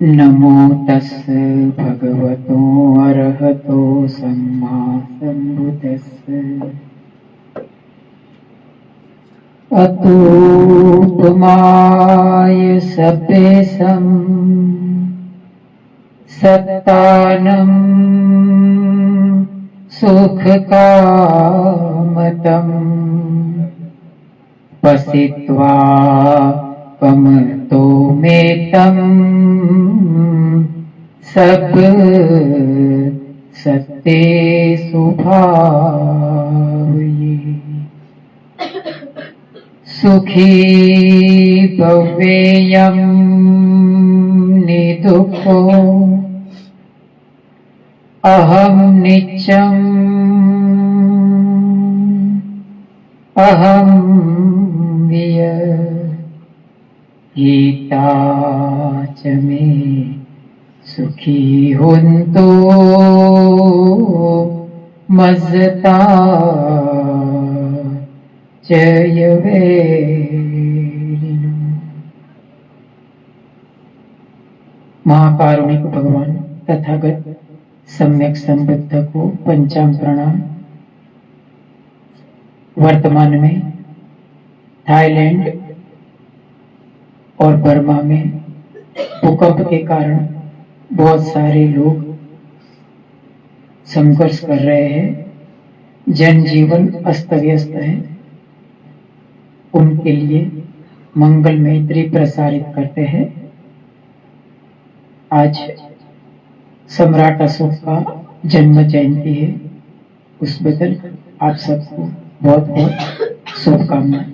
नमो तस् भगवतो अरहतो सम्मा सम्बुद्धस्स। अतोपमाय सभ्यसं सत्तानं सुखकामतं पसित्वा कमतो मेतं सब सत्तेषु भावये। सुखी भवेयं निदुःखो अहं नित्यम् अहं गीता च मे सुखी हुन्तु मज्जता जयवेरिनु। महाकारुणिक भगवान तथागत सम्यक संबुद्ध को पंचांग प्रणाम। वर्तमान में थाईलैंड और बर्मा में भूकंप के कारण बहुत सारे लोग संघर्ष कर रहे हैं। जनजीवन अस्त व्यस्त है। उनके लिए मंगल मैत्री प्रसारित करते हैं। आज सम्राट अशोक का जन्म जयंती है। उस बदल आप सबको बहुत बहुत शुभकामनाएं।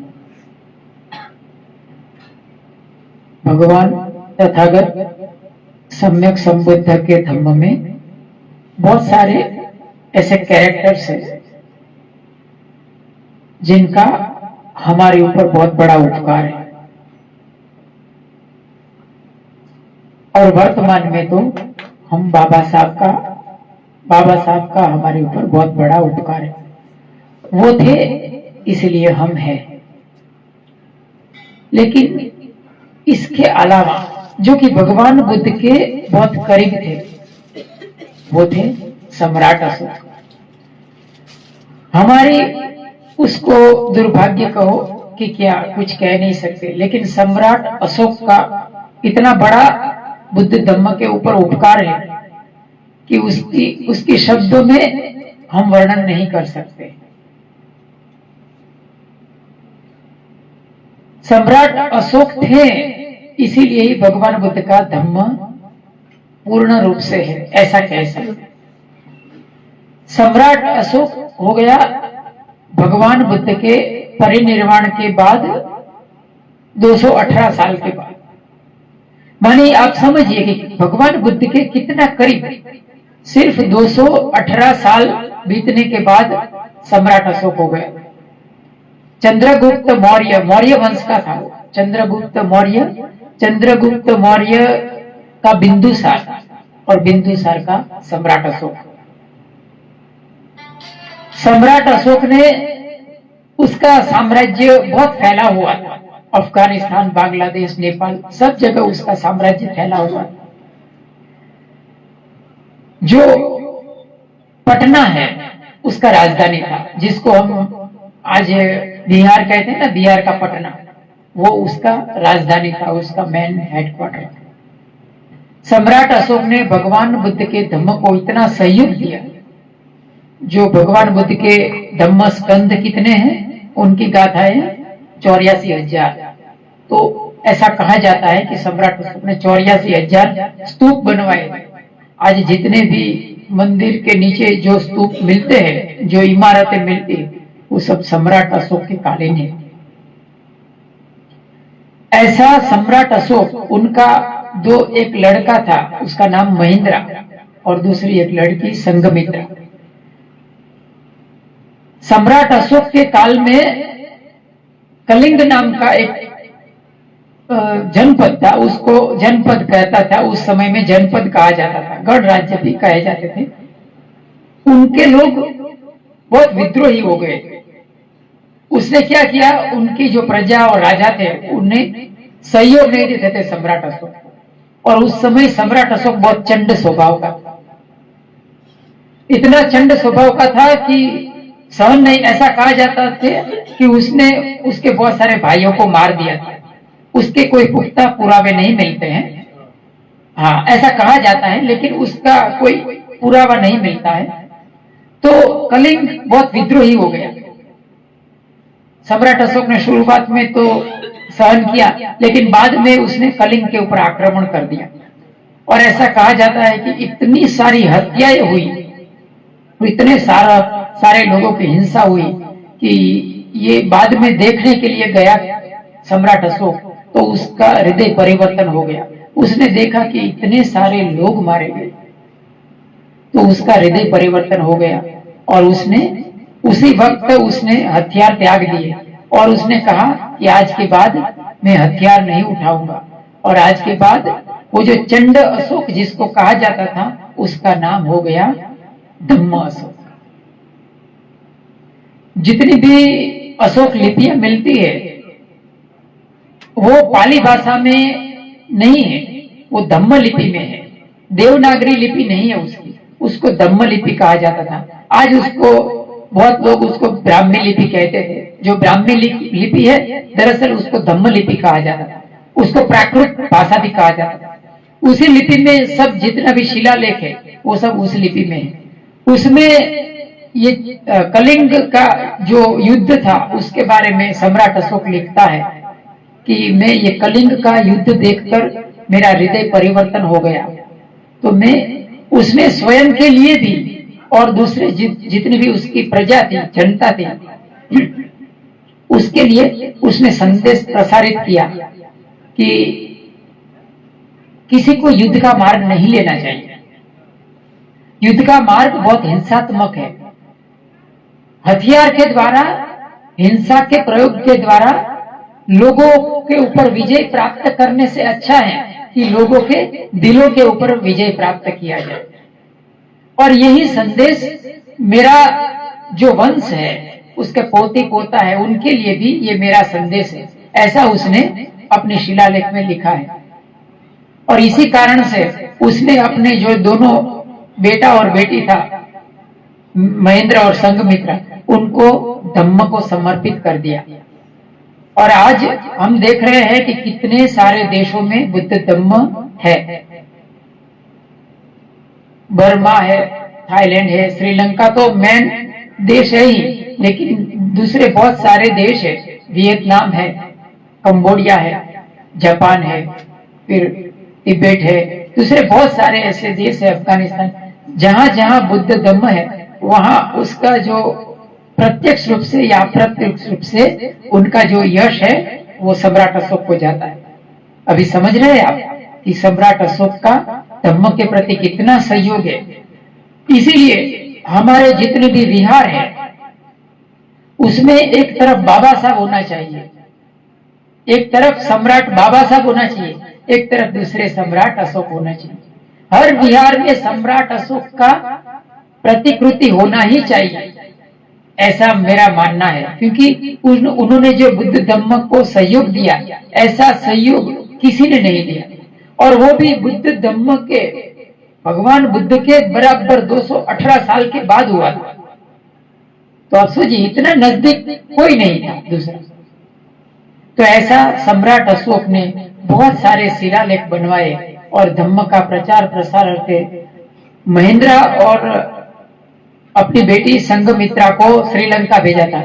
भगवान तथागत सम्यक संबुद्ध के धम्म में बहुत सारे ऐसे कैरेक्टर्स हैं जिनका हमारे ऊपर बहुत बड़ा उपकार है। और वर्तमान में तो हम बाबा साहब का हमारे ऊपर बहुत बड़ा उपकार है। वो थे इसलिए हम हैं। लेकिन इसके अलावा जो कि भगवान बुद्ध के बहुत करीब थे, वो थे सम्राट अशोक। हमारी उसको दुर्भाग्य कहो कि क्या, कुछ कह नहीं सकते। लेकिन सम्राट अशोक का इतना बड़ा बुद्ध धम्म के ऊपर उपकार है कि उसकी शब्दों में हम वर्णन नहीं कर सकते। सम्राट अशोक थे इसीलिए ही भगवान बुद्ध का धम्म पूर्ण रूप से है, ऐसा कह सकते। सम्राट अशोक हो गया भगवान बुद्ध के परिनिर्वाण के बाद 218 साल के बाद। मानिए आप समझिए कि भगवान बुद्ध के कितना करीब, सिर्फ 218 साल बीतने के बाद सम्राट अशोक हो गया। चंद्रगुप्त मौर्य वंश का था वो। चंद्रगुप्त मौर्य का बिंदुसार और बिंदुसार का सम्राट अशोक। सम्राट अशोक ने, उसका साम्राज्य बहुत फैला हुआ था। अफगानिस्तान, बांग्लादेश, नेपाल, सब जगह उसका साम्राज्य फैला हुआ था। जो पटना है उसका राजधानी था, जिसको हम आज बिहार कहते हैं ना, बिहार का पटना, वो उसका राजधानी था, उसका मेन हेडक्वार्टर था। सम्राट अशोक ने भगवान बुद्ध के धम्म को इतना सहयोग दिया। जो भगवान बुद्ध के धम्म स्कंद कितने हैं, उनकी गाथाएं 84,000। तो ऐसा कहा जाता है कि सम्राट अशोक ने 84,000 स्तूप बनवाए। आज जितने भी मंदिर के नीचे जो स्तूप मिलते हैं, जो इमारतें मिलती हैं, वो सब सम्राट अशोक के कालीन है। ऐसा सम्राट अशोक, उनका एक लड़का था, उसका नाम महेंद्र, और दूसरी एक लड़की संघमित्रा। सम्राट अशोक के काल में कलिंग नाम का एक जनपद था, उसको जनपद कहता था। उस समय में जनपद कहा जाता था, गढ़ राज्य भी कहे जाते थे। उनके लोग बहुत विद्रोही हो गए। उसने क्या किया, उनकी जो प्रजा और राजा थे उन्हें सहयोग नहीं देते थे सम्राट अशोक, और उस समय सम्राट अशोक बहुत चंड स्वभाव का था, इतना चंड स्वभाव का था कि सहन नहीं, ऐसा कहा जाता थे कि उसने उसके बहुत सारे भाइयों को मार दिया था। उसके कोई पुख्ता पुरावे नहीं मिलते हैं, हाँ ऐसा कहा जाता है, लेकिन उसका कोई पुरावा नहीं मिलता है। तो कलिंग बहुत विद्रोही हो गया। सम्राट अशोक ने शुरुआत में तो सहन किया, लेकिन बाद में उसने कलिंग के ऊपर आक्रमण कर दिया। और ऐसा कहा जाता है कि इतनी सारी हत्याएं हुई, इतने सारे लोगों की हिंसा हुई कि ये बाद में देखने के लिए गया सम्राट अशोक, तो उसका हृदय परिवर्तन हो गया। उसने देखा कि इतने सारे लोग मारे गए, तो उसका हृदय परिवर्तन हो गया और उसने उसी वक्त उसने हथियार त्याग दिए और उसने कहा कि आज के बाद मैं हथियार नहीं उठाऊंगा। और आज के बाद वो जो चंड अशोक जिसको कहा जाता था, उसका नाम हो गया धम्म अशोक। जितनी भी अशोक लिपियां मिलती है वो पाली भाषा में नहीं है, वो धम्म लिपि में है। देवनागरी लिपि नहीं है उसकी, उसको धम्म लिपि कहा जाता था। आज उसको बहुत लोग उसको ब्राह्मी लिपि कहते थे। जो ब्राह्मी लिपि है दरअसल उसको धम्म लिपि कहा जाता था, उसको प्राकृत भाषा भी कहा जाता था। उसी लिपि में सब जितना भी शिलालेख है वो सब उस लिपि में है। उसमें ये कलिंग का जो युद्ध था उसके बारे में सम्राट अशोक लिखता है कि मैं ये कलिंग का युद्ध देखकर मेरा हृदय परिवर्तन हो गया। तो मैं उसमें स्वयं के लिए भी और दूसरे जितनी भी उसकी प्रजा थी, जनता थी, उसके लिए उसने संदेश प्रसारित किया कि किसी को युद्ध का मार्ग नहीं लेना चाहिए। युद्ध का मार्ग बहुत हिंसात्मक है। हथियार के द्वारा, हिंसा के प्रयोग के द्वारा लोगों के ऊपर विजय प्राप्त करने से अच्छा है कि लोगों के दिलों के ऊपर विजय प्राप्त किया जाए। और यही संदेश मेरा जो वंश है, उसके पोते पोता है, उनके लिए भी ये मेरा संदेश है, ऐसा उसने अपने शिलालेख में लिखा है। और इसी कारण से उसने अपने जो दोनों बेटा और बेटी था, महेंद्र और संघमित्रा, उनको धम्म को समर्पित कर दिया। और आज हम देख रहे हैं कि कितने सारे देशों में बुद्ध धम्म है। बर्मा है, थाईलैंड है, श्रीलंका तो मेन देश है ही, लेकिन दूसरे बहुत सारे देश है, वियतनाम है, कंबोडिया है, जापान है, फिर तिब्बत है, दूसरे बहुत सारे ऐसे देश है, अफगानिस्तान, जहां जहां बुद्ध धम्म है वहां उसका जो प्रत्यक्ष रूप से या अप्रत्यक्ष रूप से उनका जो यश है वो सम्राट अशोक को जाता है। अभी समझ रहे हैं आप कि सम्राट अशोक का धम्म के प्रति कितना सहयोग है। इसीलिए हमारे जितने भी विहार है उसमें एक तरफ बाबा साहब होना चाहिए, एक तरफ सम्राट बाबा साहब होना चाहिए, एक तरफ दूसरे सम्राट अशोक होना चाहिए। हर विहार में सम्राट अशोक का प्रतिकृति होना ही चाहिए, ऐसा मेरा मानना है। क्योंकि उन्होंने जो बुद्ध धम्म को सहयोग दिया, ऐसा सहयोग किसी ने नहीं दिया। और वो भी बुद्ध धम्म के, भगवान बुद्ध के बराबर 218 साल के बाद हुआ था। तो आप सोचिए, इतना नजदीक कोई नहीं था दूसरा। तो ऐसा सम्राट अशोक ने बहुत सारे शिलालेख बनवाए और धम्म का प्रचार प्रसार करके महेंद्र और अपनी बेटी संघमित्रा को श्रीलंका भेजा था।